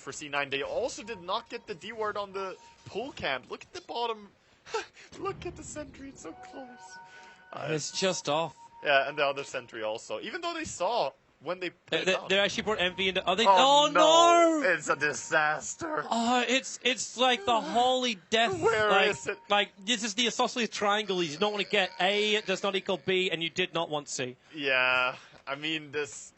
for C9. They also did not get the D ward on the pull camp. Look at the bottom. Look at the sentry. It's so close. It's just off. Yeah, and the other sentry also. Even though they saw when they they actually brought Envy into. Are they? Oh, no! It's a disaster. Oh, it's like the holy death. Where is it? Like this is the isosceles triangle. You don't want to get A does not equal B, and you did not want C. Yeah, I mean this.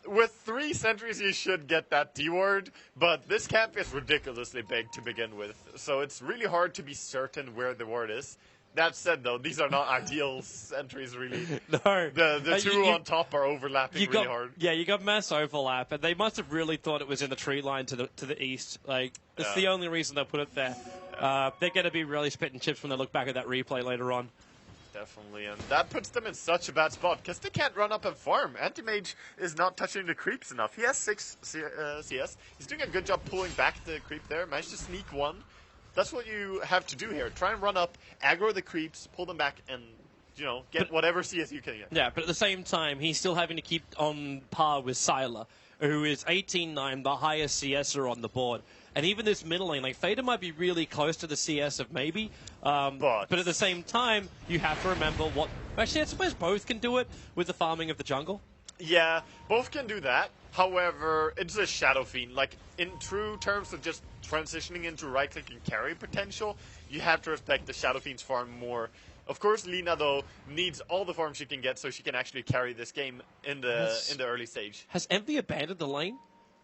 With 3 sentries, you should get that D ward, but this camp is ridiculously big to begin with, so it's really hard to be certain where the ward is. That said, though, these are not ideal sentries, really. No. The two on top are overlapping really hard. Yeah, you got mass overlap, and they must have really thought it was in the tree line to the east. Like, it's the only reason they put it there. They're going to be really spitting chips when they look back at that replay later on. Definitely, and that puts them in such a bad spot, because they can't run up and farm. Anti-Mage is not touching the creeps enough. He has 6 CS. He's doing a good job pulling back the creep there. Managed to sneak 1. That's what you have to do here. Try and run up, aggro the creeps, pull them back, and, you know, get whatever CS you can get. Yeah, but at the same time, he's still having to keep on par with Sylar, who is 18-9, the highest CSer on the board. And even this middle lane, like, Fader might be really close to the CS of maybe, but at the same time, you have to remember what... Actually, I suppose both can do it with the farming of the jungle. Yeah, both can do that. However, it's a Shadow Fiend. Like, in true terms of just transitioning into right-click and carry potential, you have to respect the Shadow Fiend's farm more. Of course, Lina, though, needs all the farm she can get so she can actually carry this game in the early stage. Has Envy abandoned the lane?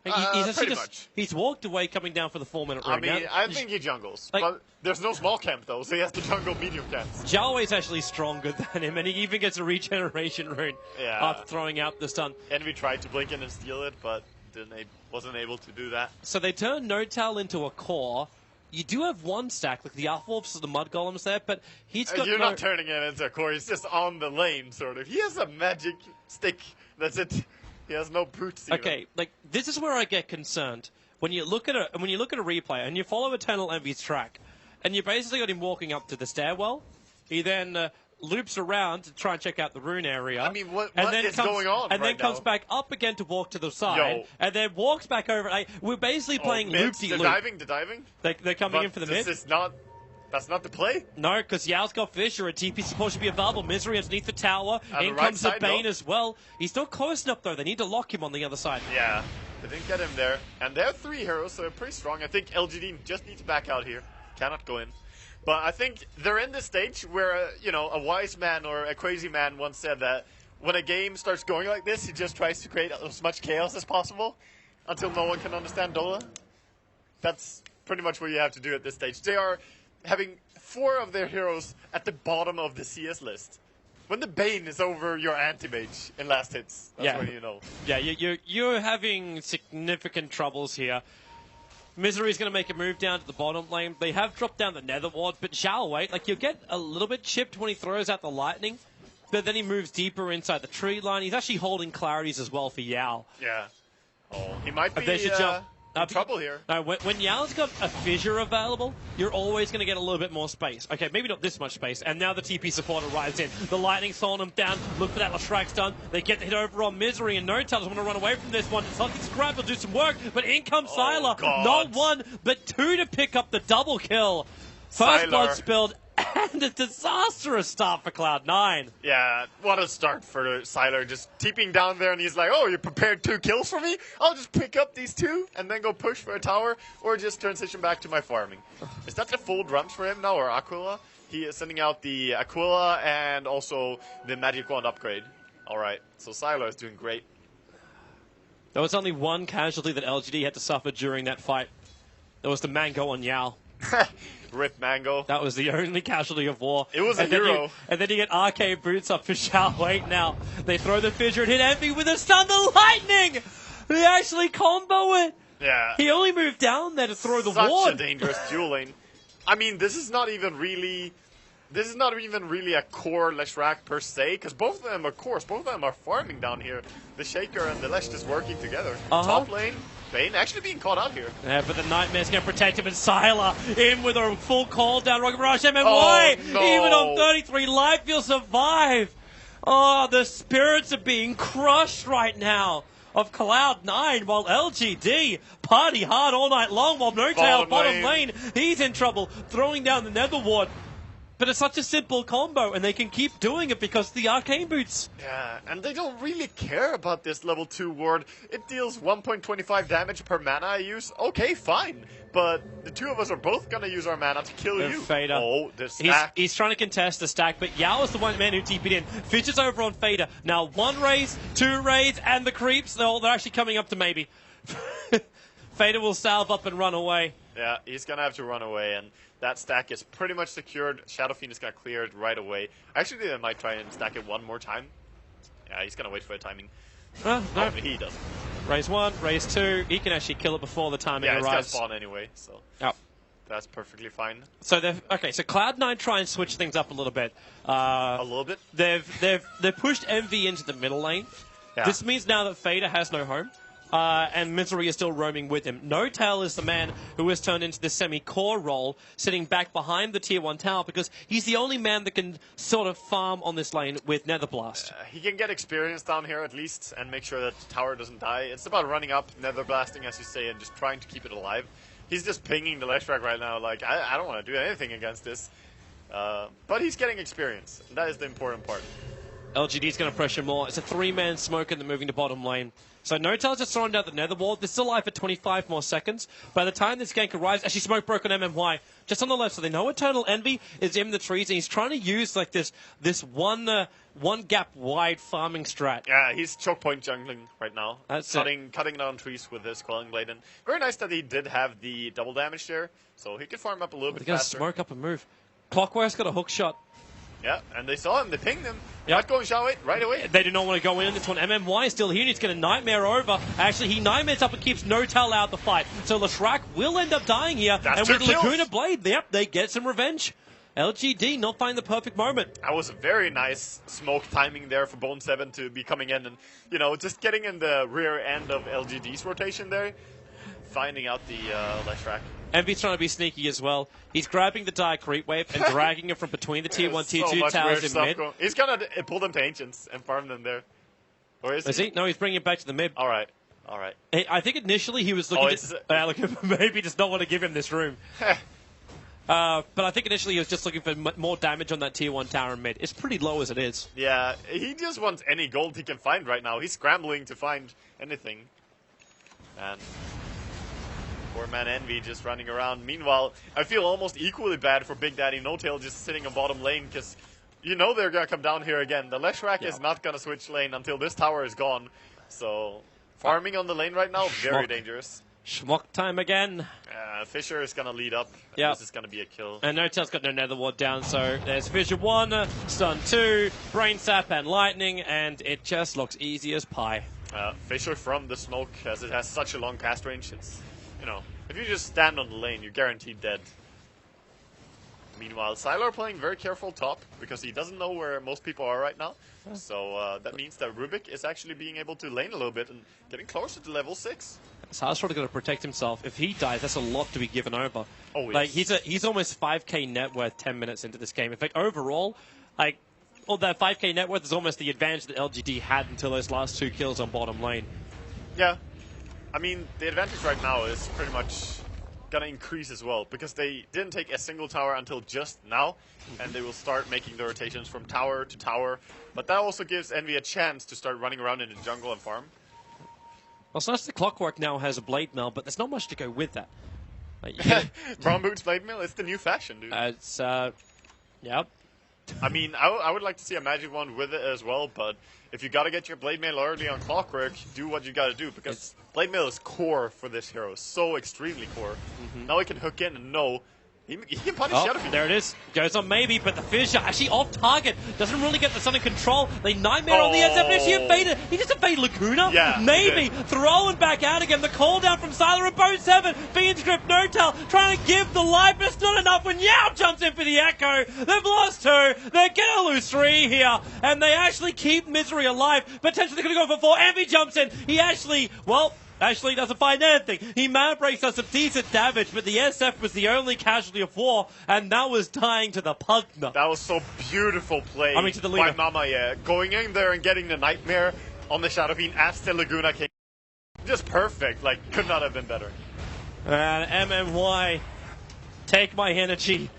Pretty much. He's walked away coming down for the 4-minute rune. I mean, I think he jungles. Like, but there's no small camp, though, so he has to jungle medium camps. Zhao Wei's actually stronger than him, and he even gets a regeneration rune after throwing out the stun. Envy tried to blink in and steal it, but wasn't able to do that. So they turn No-Tal into a core. You do have one stack, like the Alpha-Wolves or the Mud Golems there, but he's got You're not turning it into a core, he's just on the lane, sort of. He has a magic stick, that's it. He has no boots even. Okay, like, this is where I get concerned. When you look at a replay, and you follow Eternal Envy's track, and you basically got him walking up to the stairwell, he then loops around to try and check out the rune area. I mean, what is going on And then right comes now? back up again to walk to the side, and then walks back over. Like, we're basically playing loop-de-loop. They're diving? They're coming in for the mid. That's not the play? No, because Yao's got Fisher, and TP support should be available. Misery underneath the tower. In comes the Bane as well. He's not close enough, though. They need to lock him on the other side. Yeah, they didn't get him there. And they have 3 heroes, so they're pretty strong. I think LGD just needs to back out here. Cannot go in. But I think they're in this stage where, a wise man or a crazy man once said that when a game starts going like this, he just tries to create as much chaos as possible until no one can understand Dota. That's pretty much what you have to do at this stage. They are having 4 of their heroes at the bottom of the CS list. When the Bane is over your anti-mage in last hits, that's when you know. Yeah, you're having significant troubles here. Misery's going to make a move down to the bottom lane. They have dropped down the Nether Ward, but Zhao Wei, like, you'll get a little bit chipped when he throws out the lightning, but then he moves deeper inside the tree line. He's actually holding clarities as well for Yao. Yeah. Oh, he might be in trouble here. No, when Yao's got a fissure available, you're always going to get a little bit more space. Okay, maybe not this much space. And now the TP support arrives in. The lightning's slowing them down. Look for that strike stun. They get the hit over on Misery, and No-Tal doesn't want to run away from this one. Something's grabbed. Will do some work, but in comes Sylar. Not 1, but 2 to pick up the double kill. First blood spilled, and a disastrous start for Cloud9. Yeah, what a start for Sylar. Just TPing down there, and he's like, oh, you prepared 2 kills for me? I'll just pick up these 2 and then go push for a tower, or just transition back to my farming. Is that the full drums for him now, or Aquila? He is sending out the Aquila and also the Magic Wand upgrade. Alright, so Sylar is doing great. There was only 1 casualty that LGD had to suffer during that fight. There was the Mango on Yao. Rip Mango. That was the only casualty of war. It was a hero. And then you get arcade boots up for Zhao Wei now. They throw the fissure and hit Envy with a stun. The lightning! They actually combo it. Yeah. He only moved down there to throw the ward. Such a dangerous duel lane. I mean, this is not even really a core Leshrac per se, because both of them are cores. Both of them are farming down here. The Shaker and the Lesh just working together. Top lane, Bane actually being caught out here. Yeah, but the Nightmare's going to protect him, and Sylar in with a full call down. Rocket Barrage, MMY, even on 33 life, you'll survive. Oh, the spirits are being crushed right now. of Cloud9, while LGD party hard all night long, while No-Tail bottom lane, he's in trouble, throwing down the Nether Ward. But it's such a simple combo, and they can keep doing it because of the arcane boots. Yeah, and they don't really care about this level 2 ward. It deals 1.25 damage per mana I use. Okay, fine. But the two of us are both gonna use our mana to kill you. Fader. Oh, the stack. He's trying to contest the stack, but Yao is the one man who TP'd in. Fitch is over on Fader. Now 1 raise, 2 raise, and the creeps, they're actually coming up to maybe. Fader will salve up and run away. Yeah, he's gonna have to run away, and that stack is pretty much secured. Shadow Fiend is gonna clear it right away. Actually, they might try and stack it one more time. Yeah, he's gonna wait for the timing. No. He doesn't. Raise 1, raise 2. He can actually kill it before the timing arrives. Yeah, it's gonna spawn anyway, so that's perfectly fine. So so Cloud9 try and switch things up a little bit. A little bit. They've pushed MV into the middle lane. Yeah. This means now that Fader has no home. And Misery is still roaming with him. No-Tail is the man who has turned into this semi-core role, sitting back behind the Tier 1 tower, because he's the only man that can sort of farm on this lane with Nether Blast. He can get experience down here at least, and make sure that the tower doesn't die. It's about running up, Nether Blasting, as you say, and just trying to keep it alive. He's just pinging the Leshrac right now, like, I don't want to do anything against this. But he's getting experience, and that is the important part. LGD's going to pressure more. It's a 3-man smoke, and they're moving to bottom lane. So No-Tail's just throwing down the Nether Ward. They're still alive for 25 more seconds. By the time this gank arrives, actually smoke broke on MMY. Just on the left, so they know Eternal Envy is in the trees, and he's trying to use like this one gap wide farming strat. Yeah, he's choke point jungling right now. That's cutting down trees with his Quelling Blade. And very nice that he did have the double damage there, so he could farm up a little bit faster. They're going to smoke up and move. Clockwork's got a hook shot. Yeah, and they saw him, they pinged him. Not going Shao right away. They do not want to go in this one. MMY is still here, and he's going to Nightmare over. Actually, he Nightmares up and keeps No-Tail out the fight. So Leshrac will end up dying here. That's and with Laguna Blade, they get some revenge. LGD not finding the perfect moment. That was a very nice smoke timing there for Bone 7 to be coming in and, you know, just getting in the rear end of LGD's rotation there. Finding out the Leshrac. Envy's trying to be sneaky as well. He's grabbing the Dire Creep Wave and dragging it from between the Tier 1, Tier 2 towers in mid. He's going to pull them to Ancients and farm them there. Or is he? No, he's bringing it back to the mid. All right. I think initially he was looking to maybe just not want to give him this room. But I think initially he was just looking for more damage on that Tier 1 tower in mid. It's pretty low as it is. Yeah, he just wants any gold he can find right now. He's scrambling to find anything. And poor man Envy just running around. Meanwhile, I feel almost equally bad for Big Daddy No-Tail just sitting on bottom lane, because you know they're going to come down here again. The Leshrac is not going to switch lane until this tower is gone. So, farming on the lane right now, very dangerous. Schmuck time again. Fisher is going to lead up. This is going to be a kill. And No-Tail's got no Nether Ward down, so there's Fisher 1, Stun 2, Brain Sap and Lightning, and it just looks easy as pie. Fisher from the smoke, as it has such a long cast range, it's, you know, if you just stand on the lane, you're guaranteed dead. Meanwhile, Sylar playing very careful top, because he doesn't know where most people are right now. So that means that Rubik is actually being able to lane a little bit and getting closer to level 6. Sylar's probably going to protect himself. If he dies, that's a lot to be given over. Oh, yes. Like, he's almost 5k net worth 10 minutes into this game. In fact, overall, like, all that 5k net worth is almost the advantage that LGD had until those last 2 kills on bottom lane. Yeah. I mean, the advantage right now is pretty much gonna increase as well, because they didn't take a single tower until just now, and they will start making the rotations from tower to tower. But that also gives Envy a chance to start running around in the jungle and farm. Well, it's nice the Clockwork now has a Blade Mill, but there's not much to go with that. Like, Brown Boots Blade Mill, it's the new fashion, dude. Yep. I mean, I would like to see a magic wand with it as well, but if you gotta get your Blade Mail early on Clockwork, do what you gotta do, because Blade Mail is core for this hero, so extremely core. Now he can hook in and know he can punish Shadow Fiend. There it is. Goes on maybe, but the Fissure actually off target. Doesn't really get the Sun in control. They Nightmare on the end. He evaded. He just evaded Laguna. Yeah, maybe. Throwing back out again. The call down from Sylar and Bone 7. Fiend's Grip, No-Tail trying to give the life, but it's not enough when Yao jumps in for the Echo. They've lost 2. They're going to lose 3 here. And they actually keep Misery alive. Potentially going to go for 4. Envy jumps in. He actually doesn't find anything. He man breaks does some decent damage, but the SF was the only casualty of war, and that was dying to the Pugna. That was so beautiful play to the leader. by Mama, yeah. Going in there and getting the Nightmare on the Shadow Fiend as the Laguna King. Just perfect. Like, could not have been better. And MMY, take my energy.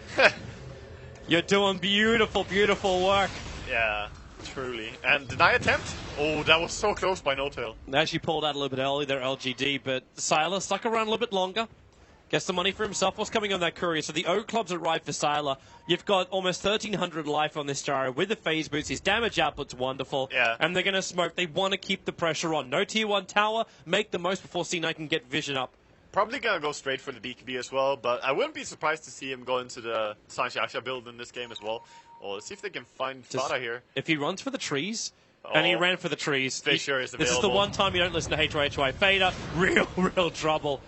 You're doing beautiful, beautiful work. Yeah, truly. And deny attempt? Oh, that was so close by No-Tail. They actually pulled out a little bit early there, LGD, but Sylar stuck around a little bit longer. Gets the money for himself. What's coming on that courier? So the O clubs arrived for Sylar. You've got almost 1,300 life on this Gyro with the phase boots. His damage output's wonderful. Yeah. And they're going to smoke. They want to keep the pressure on. No tier 1 tower. Make the most before C9 can get vision up. Probably going to go straight for the BKB as well, but I wouldn't be surprised to see him go into the Sanxiaxia build in this game as well. Oh, let's see if they can find Dota here. If he runs for the trees, and he ran for the trees, Fisher is available. This is the one time you don't listen to HY Fader. Real trouble.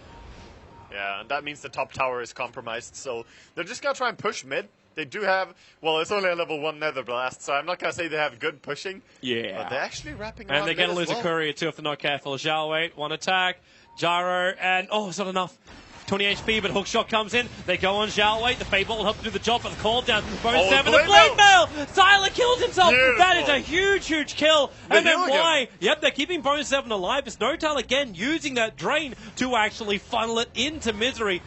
Yeah, and that means the top tower is compromised, so they're just going to try and push mid. They do have, well, it's only a level 1 Nether Blast, so I'm not going to say they have good pushing. Yeah. But they're actually wrapping And around they're going to mid lose as a well. courier too if they're not careful. Zhao wait, one attack, Gyro, and oh, it's not enough. 20 HP, but hookshot comes in. They go on Zhao wait. The Fable will help do the job, but the call down. Bone 7, the Blade Mail! Sylar kills himself! Beautiful. That is a huge kill. They And then heal why? him. Yep, they're keeping Bone 7 alive. It's No-Tail again using that drain to actually funnel it into Misery.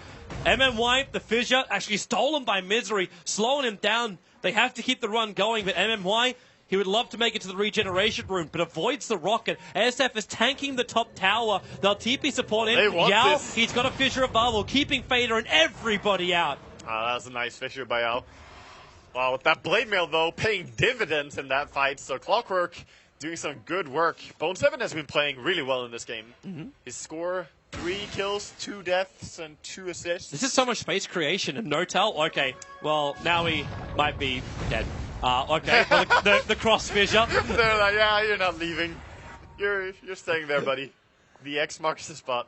MMY, the fissure, actually stolen by Misery, slowing him down. They have to keep the run going, but MMY, he would love to make it to the regeneration room, but avoids the rocket. SF is tanking the top tower. They'll TP support in. They want Yao, this. he's got a fissure of bubble, keeping Fader and everybody out. That was a nice fissure by Yao. Wow, with that Blade Mail, though, paying dividends in that fight. So Clockwork doing some good work. Bone 7 has been playing really well in this game. His score, 3 kills, 2 deaths, and 2 assists. This is so much space creation and No-Tail. Okay, well, now he might be dead. Okay, well, the cross fissure. They're like, yeah, you're not leaving. You're staying there, buddy. The X marks the spot.